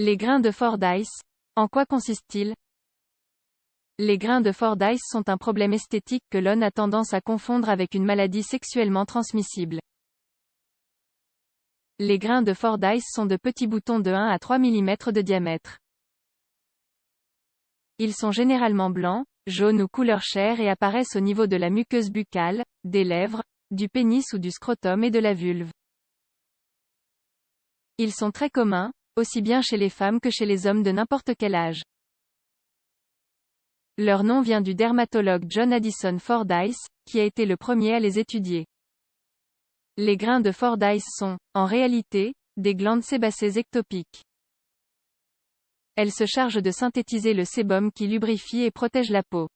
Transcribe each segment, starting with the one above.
Les grains de Fordyce, en quoi consistent-ils? Les grains de Fordyce sont un problème esthétique que l'on a tendance à confondre avec une maladie sexuellement transmissible. Les grains de Fordyce sont de petits boutons de 1 à 3 mm de diamètre. Ils sont généralement blancs, jaunes ou couleur chair et apparaissent au niveau de la muqueuse buccale, des lèvres, du pénis ou du scrotum et de la vulve. Ils sont très communs, aussi bien chez les femmes que chez les hommes de n'importe quel âge. Leur nom vient du dermatologue John Addison Fordyce, qui a été le premier à les étudier. Les grains de Fordyce sont, en réalité, des glandes sébacées ectopiques. Elles se chargent de synthétiser le sébum qui lubrifie et protège la peau.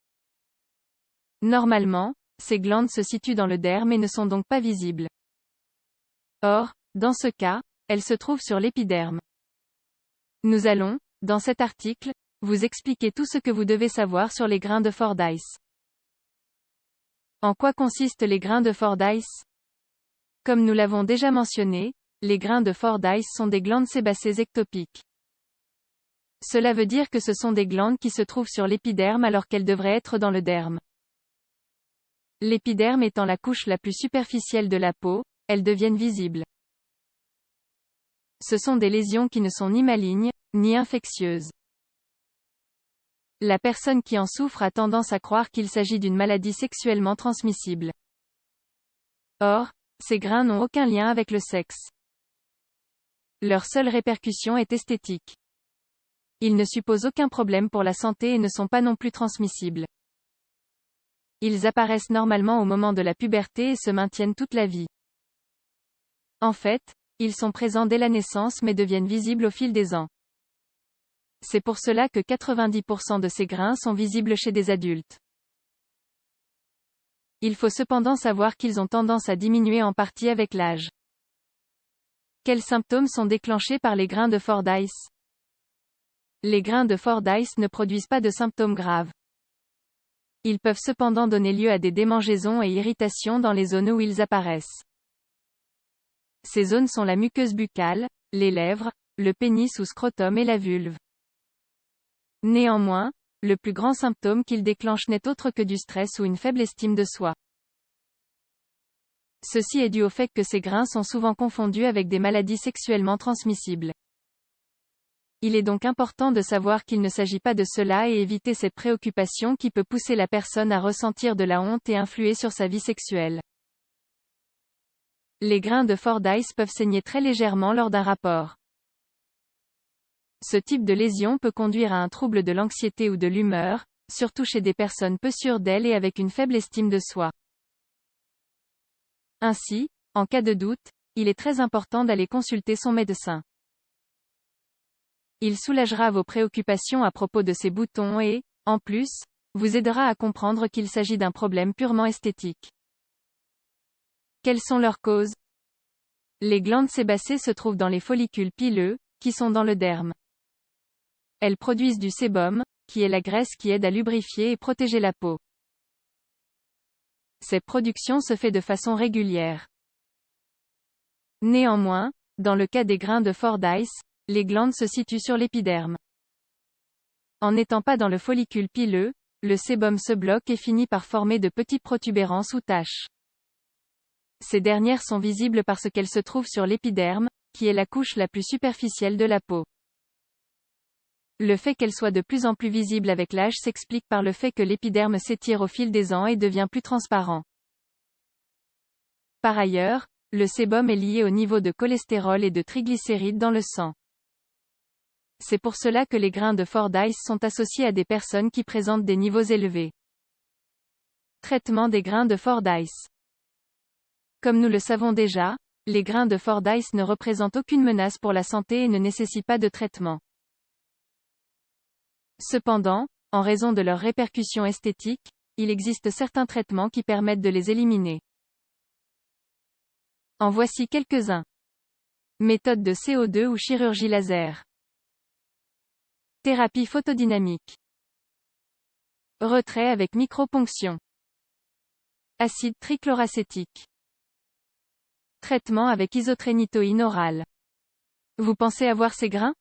Normalement, ces glandes se situent dans le derme et ne sont donc pas visibles. Or, dans ce cas, elles se trouvent sur l'épiderme. Nous allons, dans cet article, vous expliquer tout ce que vous devez savoir sur les grains de Fordyce. En quoi consistent les grains de Fordyce? Comme nous l'avons déjà mentionné, les grains de Fordyce sont des glandes sébacées ectopiques. Cela veut dire que ce sont des glandes qui se trouvent sur l'épiderme alors qu'elles devraient être dans le derme. L'épiderme étant la couche la plus superficielle de la peau, elles deviennent visibles. Ce sont des lésions qui ne sont ni malignes, ni infectieuses. La personne qui en souffre a tendance à croire qu'il s'agit d'une maladie sexuellement transmissible. Or, ces grains n'ont aucun lien avec le sexe. Leur seule répercussion est esthétique. Ils ne supposent aucun problème pour la santé et ne sont pas non plus transmissibles. Ils apparaissent normalement au moment de la puberté et se maintiennent toute la vie. En fait, ils sont présents dès la naissance mais deviennent visibles au fil des ans. C'est pour cela que 90% de ces grains sont visibles chez des adultes. Il faut cependant savoir qu'ils ont tendance à diminuer en partie avec l'âge. Quels symptômes sont déclenchés par les grains de Fordyce? Les grains de Fordyce ne produisent pas de symptômes graves. Ils peuvent cependant donner lieu à des démangeaisons et irritations dans les zones où ils apparaissent. Ces zones sont la muqueuse buccale, les lèvres, le pénis ou scrotum et la vulve. Néanmoins, le plus grand symptôme qu'ils déclenchent n'est autre que du stress ou une faible estime de soi. Ceci est dû au fait que ces grains sont souvent confondus avec des maladies sexuellement transmissibles. Il est donc important de savoir qu'il ne s'agit pas de cela et éviter cette préoccupation qui peut pousser la personne à ressentir de la honte et influer sur sa vie sexuelle. Les grains de Fordyce peuvent saigner très légèrement lors d'un rapport. Ce type de lésion peut conduire à un trouble de l'anxiété ou de l'humeur, surtout chez des personnes peu sûres d'elles et avec une faible estime de soi. Ainsi, en cas de doute, il est très important d'aller consulter son médecin. Il soulagera vos préoccupations à propos de ces boutons et, en plus, vous aidera à comprendre qu'il s'agit d'un problème purement esthétique. Quelles sont leurs causes? Les glandes sébacées se trouvent dans les follicules pileux, qui sont dans le derme. Elles produisent du sébum, qui est la graisse qui aide à lubrifier et protéger la peau. Cette production se fait de façon régulière. Néanmoins, dans le cas des grains de Fordyce, les glandes se situent sur l'épiderme. En n'étant pas dans le follicule pileux, le sébum se bloque et finit par former de petites protubérances ou taches. Ces dernières sont visibles parce qu'elles se trouvent sur l'épiderme, qui est la couche la plus superficielle de la peau. Le fait qu'elles soient de plus en plus visibles avec l'âge s'explique par le fait que l'épiderme s'étire au fil des ans et devient plus transparent. Par ailleurs, le sébum est lié au niveau de cholestérol et de triglycérides dans le sang. C'est pour cela que les grains de Fordyce sont associés à des personnes qui présentent des niveaux élevés. Traitement des grains de Fordyce. Comme nous le savons déjà, les grains de Fordyce ne représentent aucune menace pour la santé et ne nécessitent pas de traitement. Cependant, en raison de leurs répercussions esthétiques, il existe certains traitements qui permettent de les éliminer. En voici quelques-uns. Méthode de CO2 ou chirurgie laser. Thérapie photodynamique. Retrait avec microponction. Acide trichloracétique. Traitement avec isotrénitoïne orale. Vous pensez avoir ces grains?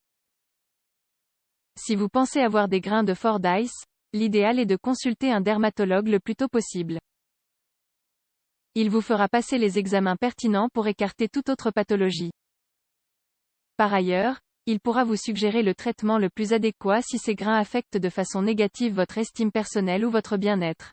Si vous pensez avoir des grains de Fordyce, l'idéal est de consulter un dermatologue le plus tôt possible. Il vous fera passer les examens pertinents pour écarter toute autre pathologie. Par ailleurs, il pourra vous suggérer le traitement le plus adéquat si ces grains affectent de façon négative votre estime personnelle ou votre bien-être.